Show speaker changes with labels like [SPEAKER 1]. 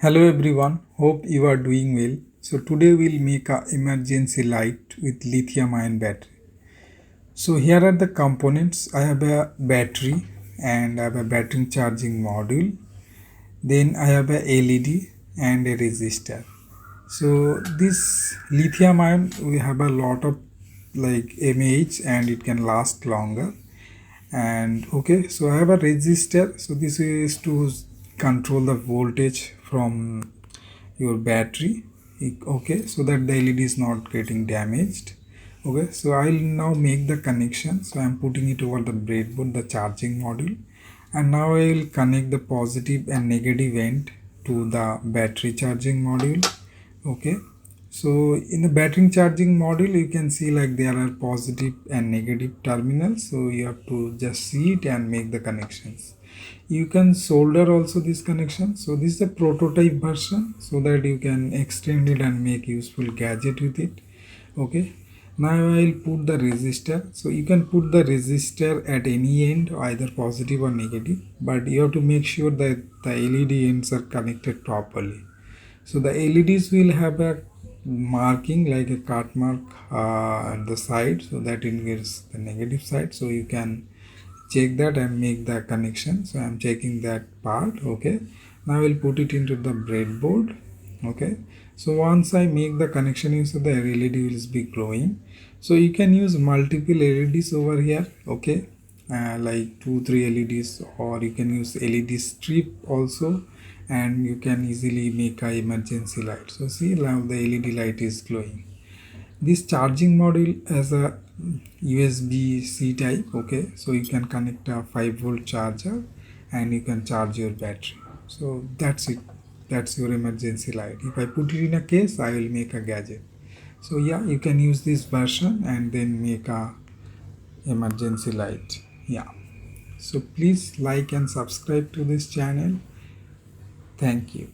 [SPEAKER 1] Hello everyone, hope you are doing well. So today we'll make a emergency light with lithium ion battery. So here are the components. I have a battery and I have a battery charging module. Then I have a LED and a resistor. So this lithium ion we have a lot of like mAh and it can last longer. And okay, so I have a resistor. So this is to control the voltage from your battery, okay, so that the LED is not getting damaged. Okay, so I'll now make the connection. So I'm putting it over the breadboard, the charging module, and now I will connect the positive and negative end to the battery charging module. Okay, so in the battery charging module you can see like there are positive and negative terminals, so you have to just see it and make the connections. You can solder also this connection. So this is a prototype version so that you can extend it and make useful gadget with it. Okay, now I will put the resistor. So you can put the resistor at any end, either positive or negative, but you have to make sure that the LED ends are connected properly. So the LEDs will have a marking like a cut mark at the side, so that indicates the negative side. So you can check that and make the connection. So I'm checking that part. Okay, now I will put it into the breadboard. Okay, so once I make the connection, you see the LED will be glowing. So you can use multiple LEDs over here. Okay, like 2-3 LEDs, or you can use LED strip also, and you can easily make a emergency light. So see, now the LED light is glowing. This charging module has a USB-C type. Okay, so you can connect a 5-volt charger and you can charge your battery. So that's it. That's your emergency light. If I put it in a case, I will make a gadget. So yeah, you can use this version and then make a emergency light. Yeah, so please like and subscribe to this channel. Thank you.